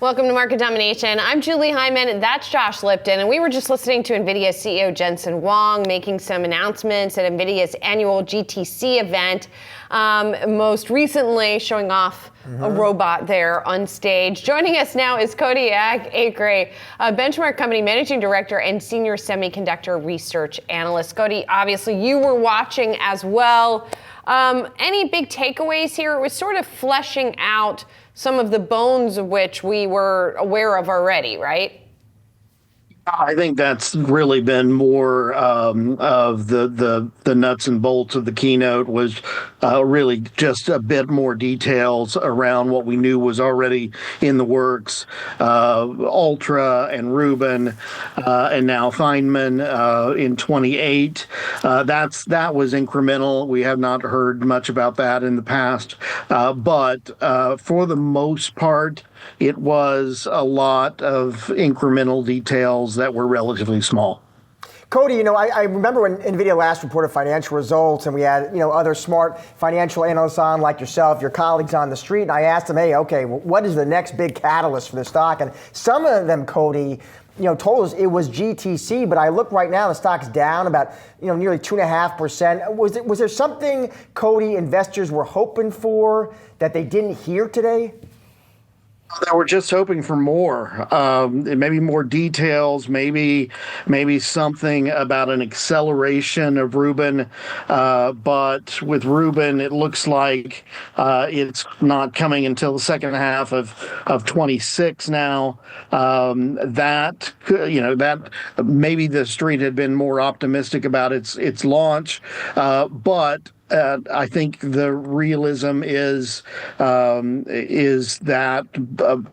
Welcome to Market Domination. I'm Julie Hyman, and that's Josh Lipton. And we were just listening to NVIDIA CEO Jensen Huang making some announcements at NVIDIA's annual GTC event. Most recently showing off a robot there on stage. Joining us now is Cody Acree, a Benchmark Company Managing Director and Senior Semiconductor Research Analyst. Cody, obviously you were watching as well. Any big takeaways here? It was sort of fleshing out some of the bones of which we were aware of already, right? I think that's really been more of the nuts and bolts of the keynote was really just a bit more details around what we knew was already in the works. Ultra and Rubin and now Hyman in 28. That was incremental. We have not heard much about that in the past, but for the most part, it was a lot of incremental details that were relatively small. Cody, I remember when NVIDIA last reported financial results and we had, other smart financial analysts on like yourself, your colleagues on the street, and I asked them, hey, okay, what is the next big catalyst for the stock? And some of them, Cody, told us it was GTC, but I look right now, the stock's down about, nearly 2.5%. Was there something, Cody, investors were hoping for that they didn't hear today? They were just hoping for more, maybe more details, maybe something about an acceleration of Rubin. But with Rubin, it looks like it's not coming until the second half of 26 now. That maybe the street had been more optimistic about its launch, but I think the realism is that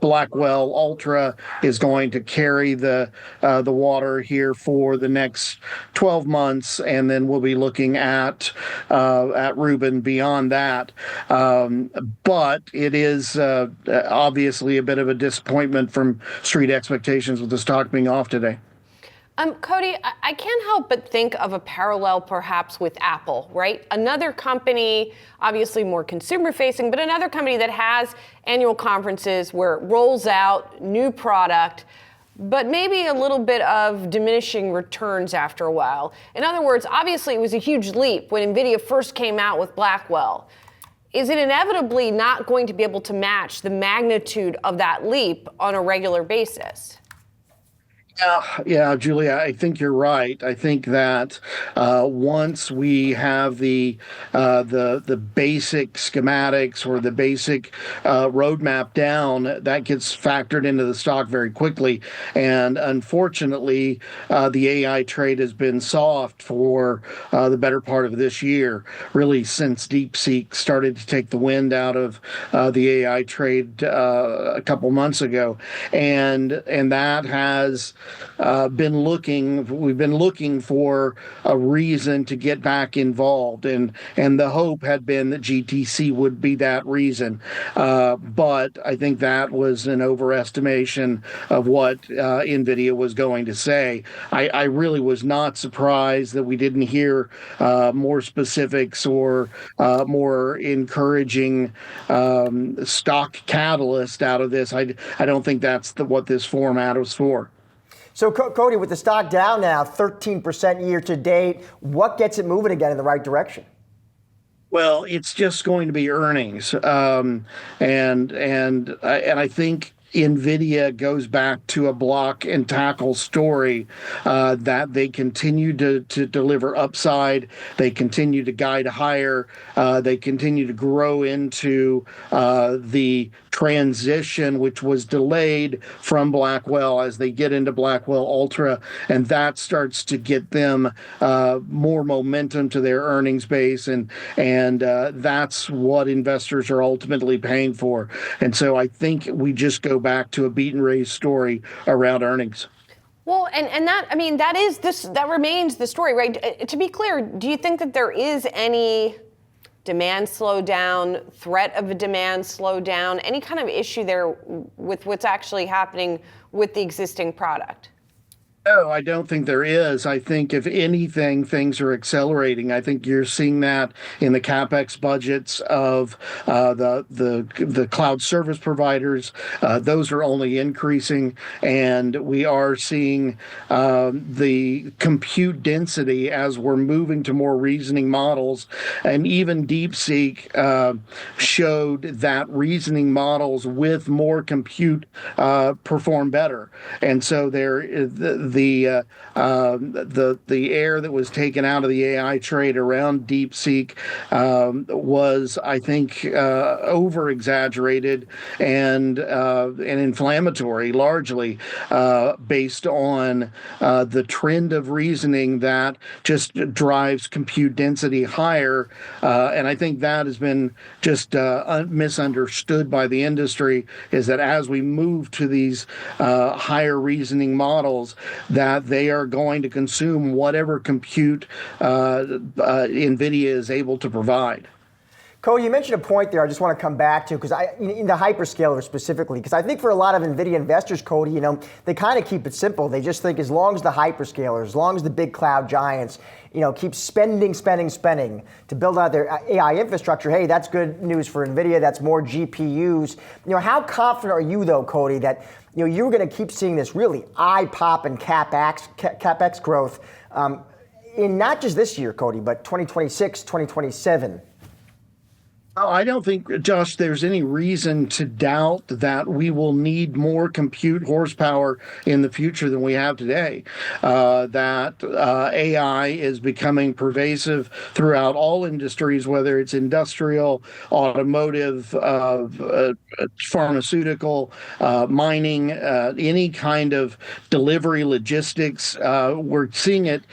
Blackwell Ultra is going to carry the water here for the next 12 months, and then we'll be looking at Rubin beyond that. But it is obviously a bit of a disappointment from street expectations with the stock being off today. Cody, I can't help but think of a parallel perhaps with Apple, right? Another company, obviously more consumer facing, but another company that has annual conferences where it rolls out new product, but maybe a little bit of diminishing returns after a while. In other words, obviously it was a huge leap when NVIDIA first came out with Blackwell. Is it inevitably not going to be able to match the magnitude of that leap on a regular basis? Yeah, Julia, I think you're right. I think that once we have the basic schematics or the basic roadmap down, that gets factored into the stock very quickly. And unfortunately, the AI trade has been soft for the better part of this year, really since DeepSeek started to take the wind out of the AI trade a couple months ago, and that has we've been looking for a reason to get back involved, and the hope had been that GTC would be that reason. But I think that was an overestimation of what NVIDIA was going to say. I really was not surprised that we didn't hear more specifics or more encouraging stock catalyst out of this. I don't think that's what this format was for. So, Cody, with the stock down now 13% year to date, what gets it moving again in the right direction? Well, it's just going to be earnings, and I think NVIDIA goes back to a block and tackle story that they continue to deliver upside. They continue to guide higher. They continue to grow into the transition, which was delayed from Blackwell as they get into Blackwell Ultra, and that starts to get them more momentum to their earnings base, and that's what investors are ultimately paying for. And so I think we just go back to a beat and raise story around earnings. Well, and that remains the story, right? To be clear, do you think that there is any demand slowdown, threat of a demand slowdown, any kind of issue there with what's actually happening with the existing product? No, I don't think there is. I think if anything, things are accelerating. I think you're seeing that in the capex budgets of the cloud service providers. Those are only increasing, and we are seeing the compute density as we're moving to more reasoning models. And even DeepSeek showed that reasoning models with more compute perform better. And so the air that was taken out of the AI trade around DeepSeek was, I think, over exaggerated and inflammatory, largely based on the trend of reasoning that just drives compute density higher. And I think that has been just misunderstood by the industry, is that as we move to these higher reasoning models, that they are going to consume whatever compute NVIDIA is able to provide. Cody, you mentioned a point there I just want to come back to, because in the hyperscaler specifically, because I think for a lot of NVIDIA investors, Cody, they kind of keep it simple. They just think as long as the hyperscalers, as long as the big cloud giants, keep spending to build out their AI infrastructure, hey, that's good news for NVIDIA. That's more GPUs. How confident are you, though, Cody, that you're going to keep seeing this really eye-popping capex growth in not just this year, Cody, but 2026, 2027? I don't think, Josh, there's any reason to doubt that we will need more compute horsepower in the future than we have today. That AI is becoming pervasive throughout all industries, whether it's industrial, automotive, pharmaceutical, mining, any kind of delivery logistics. We're seeing it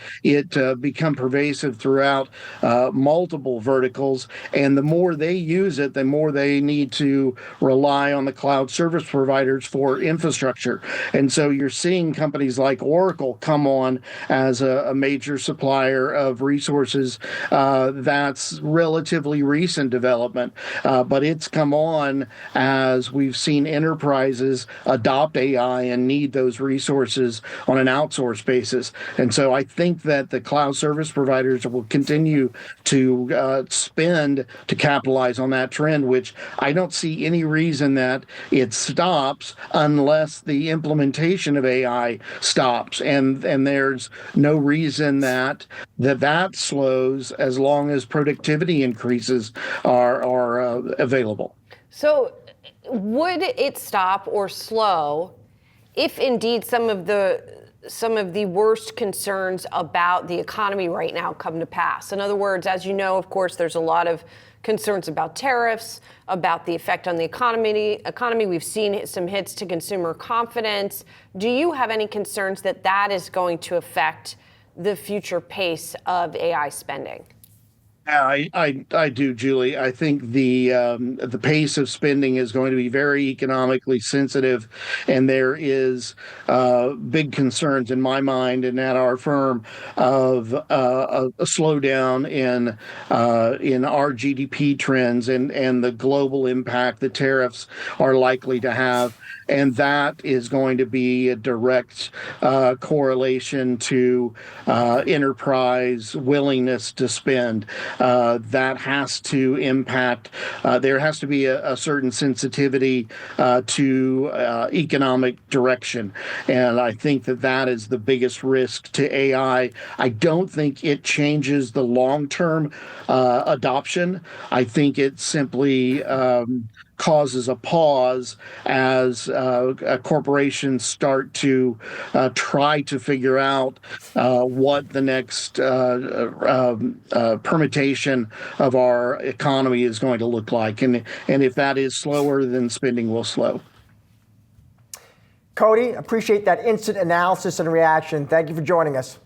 become pervasive throughout multiple verticals, and the more they use it, the more they need to rely on the cloud service providers for infrastructure. And so you're seeing companies like Oracle come on as a major supplier of resources. That's relatively recent development, but it's come on as we've seen enterprises adopt AI and need those resources on an outsourced basis. And so I think that the cloud service providers will continue to spend to capitalize on that trend, which I don't see any reason that it stops unless the implementation of AI stops. And there's no reason that slows as long as productivity increases are available. So would it stop or slow if indeed some of the worst concerns about the economy right now come to pass? In other words, as you know, of course, there's a lot of concerns about tariffs, about the effect on the economy. We've seen some hits to consumer confidence. Do you have any concerns that that is going to affect the future pace of AI spending? Yeah, I do, Julie. I think the pace of spending is going to be very economically sensitive, and there is big concerns in my mind and at our firm of a slowdown in our GDP trends and the global impact the tariffs are likely to have. And that is going to be a direct correlation to enterprise willingness to spend. That has to impact, there has to be a certain sensitivity to economic direction. And I think that is the biggest risk to AI. I don't think it changes the long-term adoption. I think it simply causes a pause as corporations start to try to figure out what the next permutation of our economy is going to look like. And if that is slower, then spending will slow. Cody, appreciate that instant analysis and reaction. Thank you for joining us.